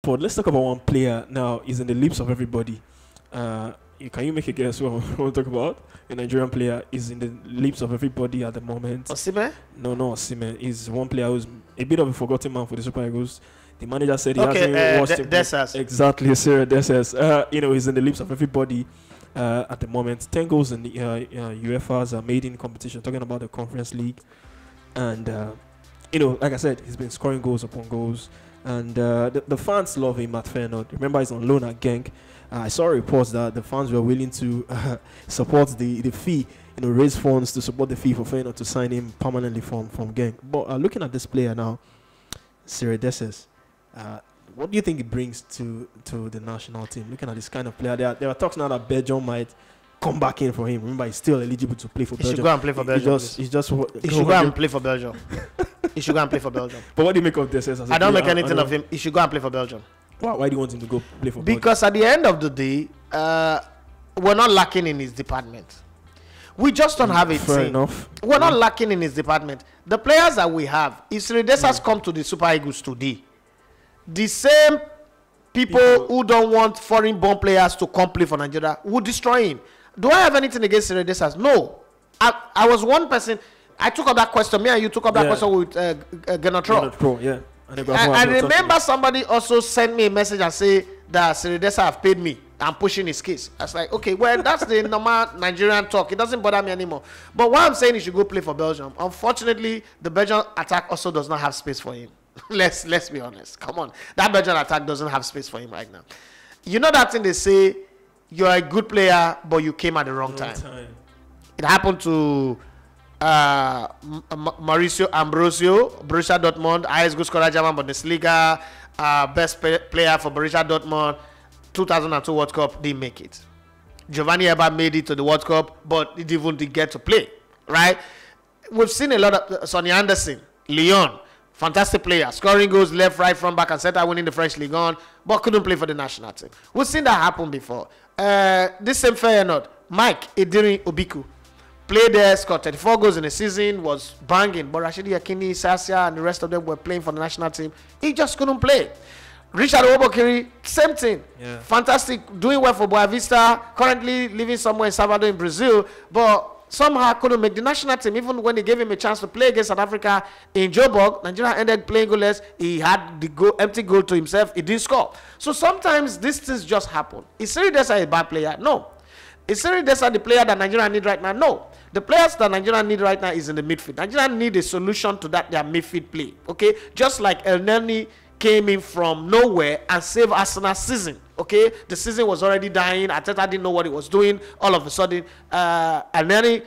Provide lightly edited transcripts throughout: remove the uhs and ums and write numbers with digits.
But let's talk about one player now. He's in the lips of everybody. Can you make a guess what we want to talk about? A Nigerian player is in the lips of everybody at the moment. Osimhen? No, Osimhen. He's one player who's a bit of a forgotten man for the Super Eagles. The manager said he hasn't watched him. Dessers. Exactly, Cyril Dessers. He's in the lips of everybody at the moment. 10 goals in the UEFA's maiden competition, talking about the Conference League. And, like I said, he's been scoring goals upon goals. And the fans love him at Feyenoord. Remember, he's on loan at Genk. I saw reports that the fans were willing to support the fee, raise funds to support the fee for Feyenoord to sign him permanently from Genk. But looking at this player now, Cyril Dessers, what do you think it brings to the national team? Looking at this kind of player, there are talks now that Belgium might come back in for him. Remember, he's still eligible to play for Belgium. He should go and play for Belgium. He should go and play for Belgium. He should go and play for Belgium. But what do you make of Dessers? I don't make anything of him. He should go and play for Belgium. Why do you want him to go play for Belgium? Because at the end of the day, we're not lacking in his department. We just don't have a Fair team. enough. We're not lacking in his department. The players that we have, if Cyril Dessers come to the Super Eagles today, the same people who don't want foreign-born players to come play for Nigeria will destroy him. Do I have anything against Cyril Dessers? No. I was one person. I took up that question. Me and you took up that question with Genotro. Yeah. I remember somebody also sent me a message and say that Cyril Dessers have paid me. I'm pushing his case. I was like, okay, well, that's the normal Nigerian talk. It doesn't bother me anymore. But what I'm saying, he should go play for Belgium. Unfortunately, the Belgian attack also does not have space for him. Let's be honest. Come on. That Belgian attack doesn't have space for him right now. You know that thing they say, you're a good player, but you came at the wrong time. It happened to Mauricio Ambrosio, Borussia Dortmund, highest goal scorer German Bundesliga, best player for Borussia Dortmund, 2002 World Cup, didn't make it. Giovanni Eba made it to the World Cup, but he didn't get to play, right? We've seen a lot of Sonny Anderson, Lyon, fantastic player, scoring goals left, right, front, back, and center, winning the French Ligue 1, but couldn't play for the national team. We've seen that happen before. This same Feyenoord, Mike Ediri Obiku, played there, scored 34 goals in a season, was banging, but Rashidi Yakini, Sasia, and the rest of them were playing for the national team. He just couldn't play. Richard Owobokiri, same thing. Yeah. Fantastic, doing well for Boa Vista, currently living somewhere in Salvador in Brazil, but somehow couldn't make the national team. Even when they gave him a chance to play against South Africa in Joburg, Nigeria ended playing goalless. He had the empty goal to himself. He didn't score. So sometimes these things just happen. Is Cyril Dessers a bad player? No. Is Cyril Dessers the player that Nigeria need right now? No. The players that Nigeria need right now is in the midfield. Nigeria need a solution to that their midfield play. Okay, just like El Neni came in from nowhere and saved Arsenal's season. Okay, the season was already dying. Arteta didn't know what he was doing. All of a sudden, El Neni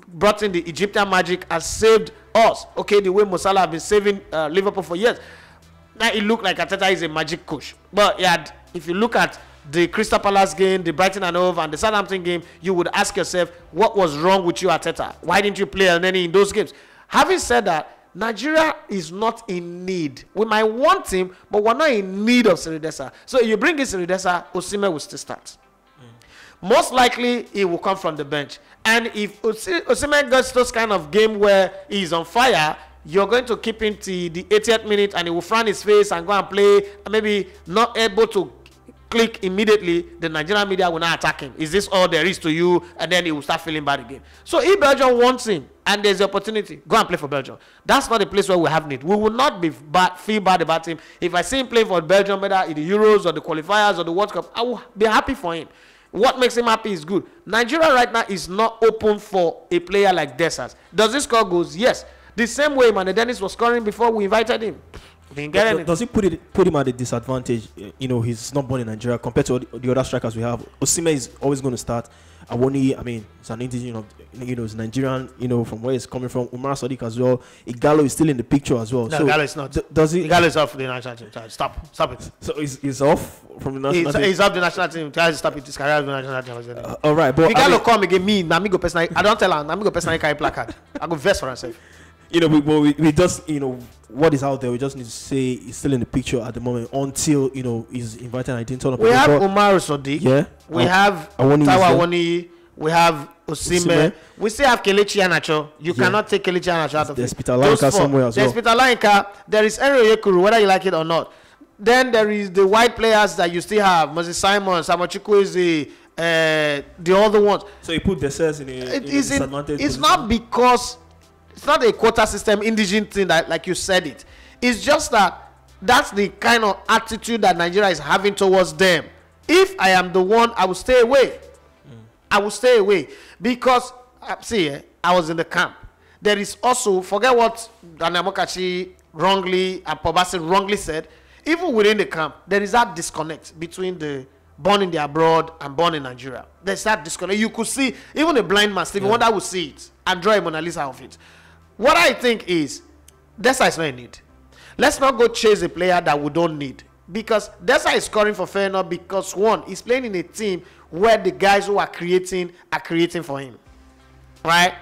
brought in the Egyptian magic and saved us. Okay, the way Mo Salah have been saving Liverpool for years. Now it looked like Arteta is a magic coach. But yeah, if you look at the Crystal Palace game, the Brighton and Hove, and the Southampton game, you would ask yourself, what was wrong with you, Arteta? Why didn't you play El Neni in those games? Having said that, Nigeria is not in need. We might want him, but we're not in need of Cyril Dessers. So if you bring in Cyril Dessers, Osimhen will still start. Most likely, he will come from the bench. And if Osimhen gets those kind of game where he's on fire, you're going to keep him to the 80th minute and he will frown his face and go and play, and maybe not able to click immediately. The Nigerian media will not attack him. Is this all there is to you? And then he will start feeling bad again. So if Belgium wants him and there's the opportunity, go and play for Belgium. That's not a place where we have need. We will not be feel bad about him. If I see him play for Belgium, whether in the Euros or the qualifiers or the World Cup, I will be happy for him. What makes him happy is good. Nigeria right now is not open for a player like Dessers. Does he score goals? Yes. The same way Mane Dennis was scoring before we invited him. Does he put him at a disadvantage? He's not born in Nigeria compared to the other strikers we have. Osimhen is always going to start. Awoni, I mean, it's an indigenous of, it's Nigerian, from where it's coming from. Umar Sadiq as well. Igalo is still in the picture as well. No, so Igalo is not. Does he? Igalo is off the national team. Stop it. So he's off from the national team? He's off the national team. Try to stop it. His career with the national team. All right, but Igalo come again, me, Namigo personally. I don't tell him. Namigo personally carry placard. I go vest for myself. We just, what is out there, we just need to say he's still in the picture at the moment until, he's invited and I didn't turn up. We have Umar Sadiq. Yeah. We have Tawa Awoni. We have Osimhen. We still have Kelechi Iheanacho. You cannot take Kelechi Iheanacho out of it. There's Peter Lanka somewhere as well. There's Peter Lanka. There is Efan Ekoku, whether you like it or not. Then there is the white players that you still have. Moses Simon, Samuel Chukwueze, the other ones. So you put Dessers in a disadvantage It's position. not because it's not a quota system indigent thing that, like you said it. It's just that that's the kind of attitude that Nigeria is having towards them. If I am the one, I will stay away. I will stay away because see, I was in the camp. There is also, forget what Anamokachi wrongly and Pobasi wrongly said. Even within the camp, there is that disconnect between the born in the abroad and born in Nigeria. There's that disconnect. You could see, even a blind man, Stephen Wonder would see it and draw a Mona Lisa of it. What I think is, Dessers is not a need. Let's not go chase a player that we don't need. Because Dessers is scoring for Feyenoord because, one, he's playing in a team where the guys who are creating for him. Right?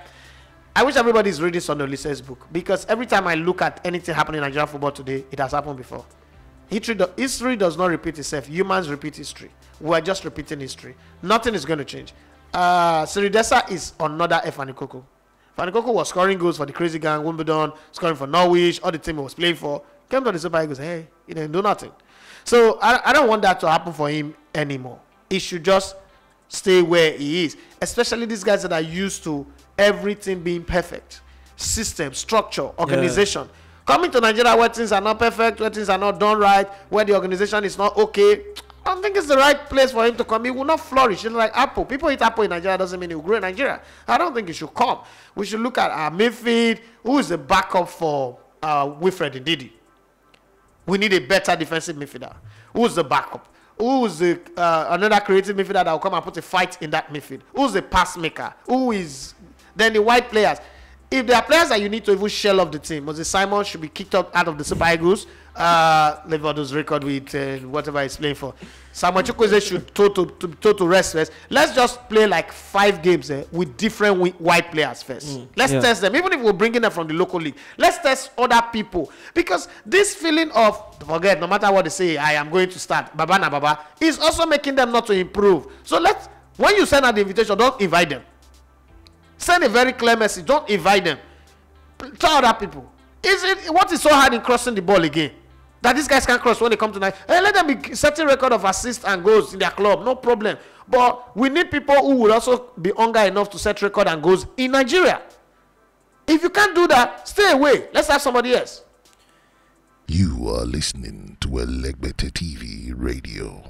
I wish everybody is reading Sunday Olise's book. Because every time I look at anything happening in Nigerian football today, it has happened before. History does not repeat itself. Humans repeat history. We are just repeating history. Nothing is going to change. Cyril Dessers is another Efan Ekoku. Efan Ekoku was scoring goals for the Crazy Gang, Wimbledon, scoring for Norwich, all the team he was playing for. Came to the Super Eagles, hey, he didn't do nothing. So I don't want that to happen for him anymore. He should just stay where he is. Especially these guys that are used to everything being perfect. System, structure, organization. Yeah. Coming to Nigeria where things are not perfect, where things are not done right, where the organization is not okay, I don't think it's the right place for him to come. He will not flourish. It's like apple. People eat apple in Nigeria doesn't mean he will grow in Nigeria. I don't think he should come. We should look at our midfield. Who is the backup for Wilfred Ndidi? We need a better defensive midfielder. Who is the backup? Who is the another creative midfielder that will come and put a fight in that midfield? Who's the pass maker? Who is then the white players? If there are players that you need to even shell off the team, Moses Simon should be kicked out of the Super Eagles. Levando's record with whatever he's playing for. Samuel Chukwueze should total rest first. Let's just play like 5 games with different white players first. Let's test them. Even if we're bringing them from the local league, let's test other people. Because this feeling of, forget, no matter what they say, I am going to start, Baba na Baba, is also making them not to improve. So when you send out the invitation, don't invite them. Send a very clear message. Don't invite them. Tell other people. What is so hard in crossing the ball again? That these guys can't cross when they come tonight. Hey, let them be setting record of assists and goals in their club. No problem. But we need people who will also be hunger enough to set record and goals in Nigeria. If you can't do that, stay away. Let's have somebody else. You are listening to Elegbete TV Radio.